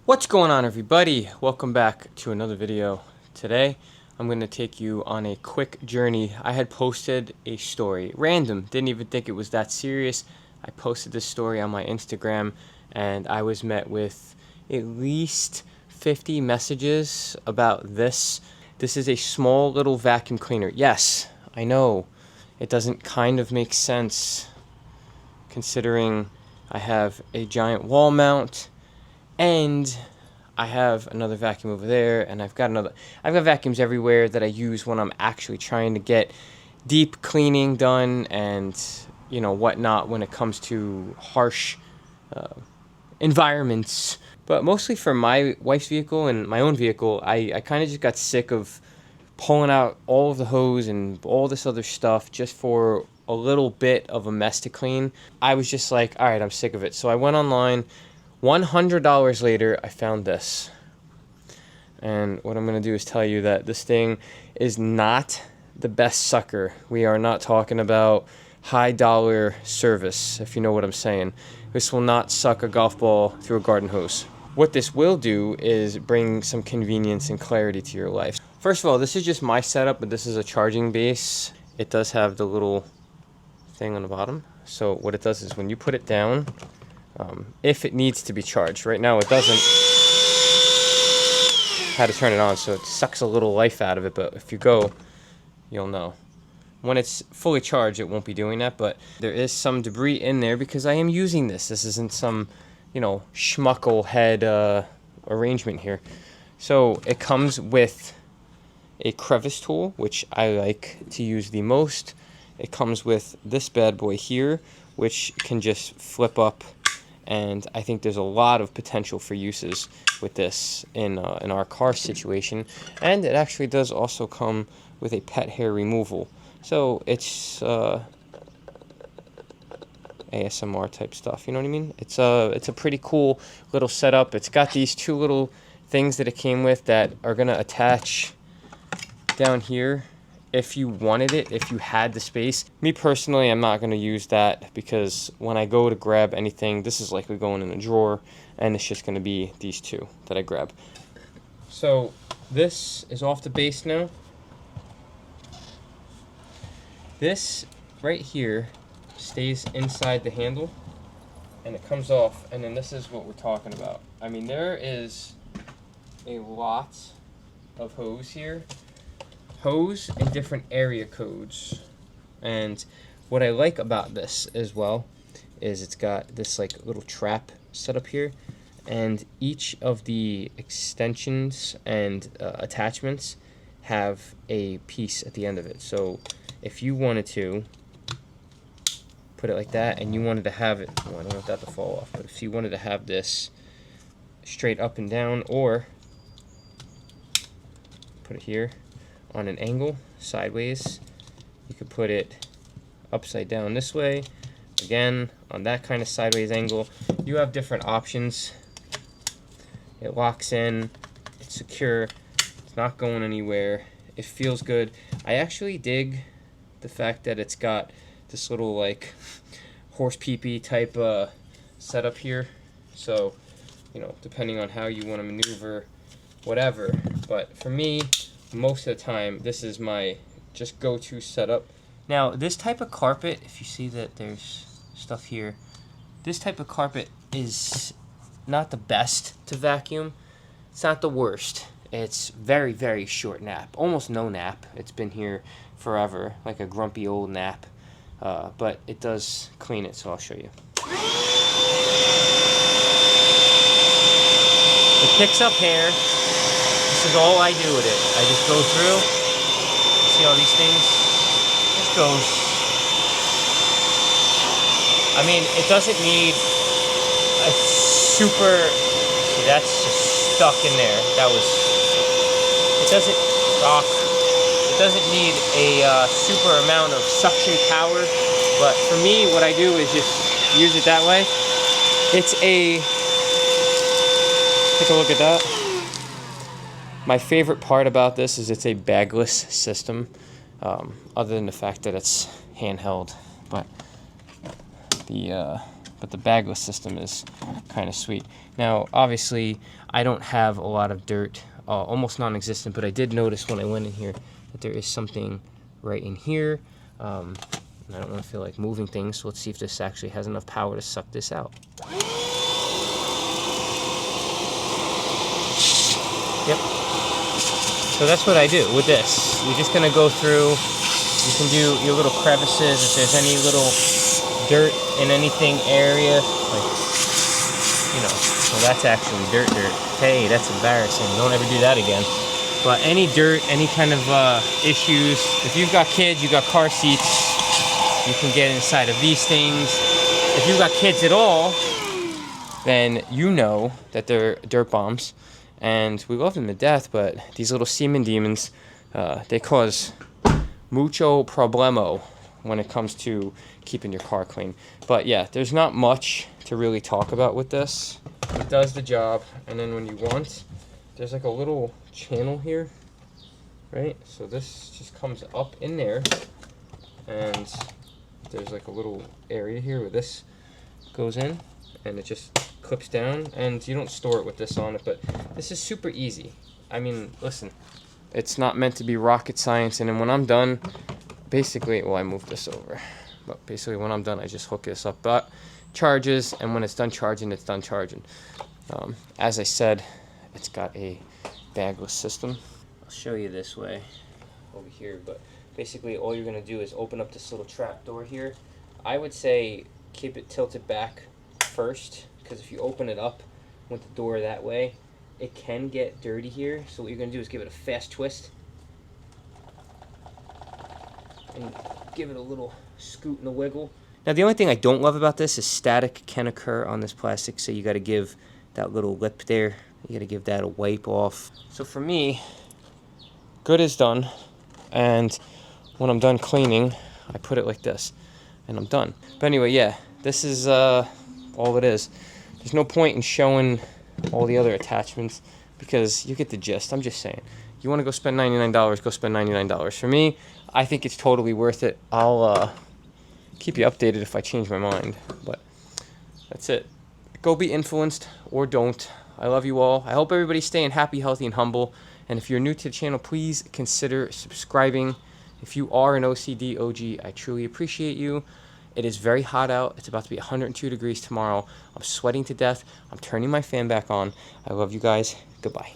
What's going on, everybody? Welcome back to another video. Today I'm going to take you on a quick journey. I had posted a story, random, didn't even think it was that serious. I posted this story on my Instagram and I was met with at least 50 messages about this. This is a small little vacuum cleaner. Yes, I know it doesn't kind of make sense considering I have a giant wall mount and I have another vacuum over there, and I've got vacuums everywhere that I use when I'm actually trying to get deep cleaning done and, you know, whatnot when it comes to harsh environments. But mostly for my wife's vehicle and my own vehicle, I kind of just got sick of pulling out all of the hose and all this other stuff just for a little bit of a mess to clean. I was just like, all right, I'm sick of it. So I went online. $100 later, I found this. And what I'm going to do is tell you that this thing is not the best sucker. We are not talking about high dollar service, if you know what I'm saying. This will not suck a golf ball through a garden hose. What this will do is bring some convenience and clarity to your life. First of all, this is just my setup, but this is a charging base. It does have the little thing on the bottom. So what it does is when you put it down, if it needs to be charged. Right now it doesn't. Had to turn it on, so it sucks a little life out of it, but if you go, you'll know. When it's fully charged, it won't be doing that, but there is some debris in there because I am using this. This isn't some, you know, schmuckle head arrangement here. So it comes with a crevice tool, which I like to use the most. It comes with this bad boy here, which can just flip up. And I think there's a lot of potential for uses with this in our car situation. And it actually does also come with a pet hair removal. So it's ASMR type stuff, you know what I mean? It's a pretty cool little setup. It's got these two little things that it came with that are going to attach down here. If you wanted it, if you had the space. Me personally, I'm not going to use that because when I go to grab anything, this is likely going in a drawer, and it's just going to be these two that I grab. So this is off the base now. This right here stays inside the handle, and it comes off, and then this is what we're talking about. I mean, there is a lot of hose here. Hose and different area codes. And what I like about this as well is it's got this like little trap set up here, and each of the extensions and attachments have a piece at the end of it. So if you wanted to put it like that and you wanted to have it, well, I don't want that to fall off, but if you wanted to have this straight up and down, or put it here on an angle sideways, you could put it upside down this way, again on that kind of sideways angle. You have different options. It locks in, it's secure, it's not going anywhere, it feels good. I actually dig the fact that it's got this little like horse pee-pee type setup here, so you know, depending on how you want to maneuver whatever. But for me, most of the time, this is my just go-to setup. Now, this type of carpet, if you see that there's stuff here, this type of carpet is not the best to vacuum. It's not the worst. It's very, very short nap. Almost no nap. It's been here forever, like a grumpy old nap. But it does clean it, so I'll show you. It picks up hair. This is all I do with it. I just go through, see all these things, just goes. I mean, it doesn't need a super, see, that's just stuck in there. It doesn't need a super amount of suction power, but for me, what I do is just use it that way. Take a look at that. My favorite part about this is it's a bagless system. other than the fact that it's handheld. But the bagless system is kind of sweet. Now, obviously, I don't have a lot of dirt, almost non-existent, but I did notice when I went in here that there is something right in here. And I don't want to feel like moving things, so let's see if this actually has enough power to suck this out. Yep. So that's what I do with this. You're just gonna go through, you can do your little crevices, if there's any little dirt in anything area, like, you know, well, that's actually dirt. Hey, that's embarrassing. Don't ever do that again. But any dirt, any kind of issues, if you've got kids, you've got car seats, you can get inside of these things. If you've got kids at all, then you know that they're dirt bombs. And we love them to death, but these little semen demons, they cause mucho problemo when it comes to keeping your car clean. But yeah, there's not much to really talk about with this. It does the job, and then when you want, there's like a little channel here, right? So this just comes up in there, and there's like a little area here where this goes in, and it just clips down, and you don't store it with this on it, but this is super easy. I mean, listen, it's not meant to be rocket science, and then when I'm done, basically, well, I moved this over, but basically when I'm done, I just hook this up, but charges, and when it's done charging, it's done charging. As I said, it's got a bagless system. I'll show you this way over here, but basically all you're going to do is open up this little trap door here. I would say keep it tilted back first, because if you open it up with the door that way, it can get dirty here. So what you're going to do is give it a fast twist and give it a little scoot and a wiggle. Now the only thing I don't love about this is static can occur on this plastic, so you got to give that little lip there, you got to give that a wipe off. So for me, good is done, and when I'm done cleaning, I put it like this, and I'm done. But anyway, yeah, this is all it is. There's no point in showing all the other attachments because you get the gist. I'm just saying. You want to go spend $99, go spend $99. For me, I think it's totally worth it. I'll keep you updated if I change my mind. But that's it. Go be influenced or don't. I love you all. I hope everybody's staying happy, healthy, and humble. And if you're new to the channel, please consider subscribing. If you are an OCD OG, I truly appreciate you. It is very hot out. It's about to be 102 degrees tomorrow. I'm sweating to death. I'm turning my fan back on. I love you guys. Goodbye.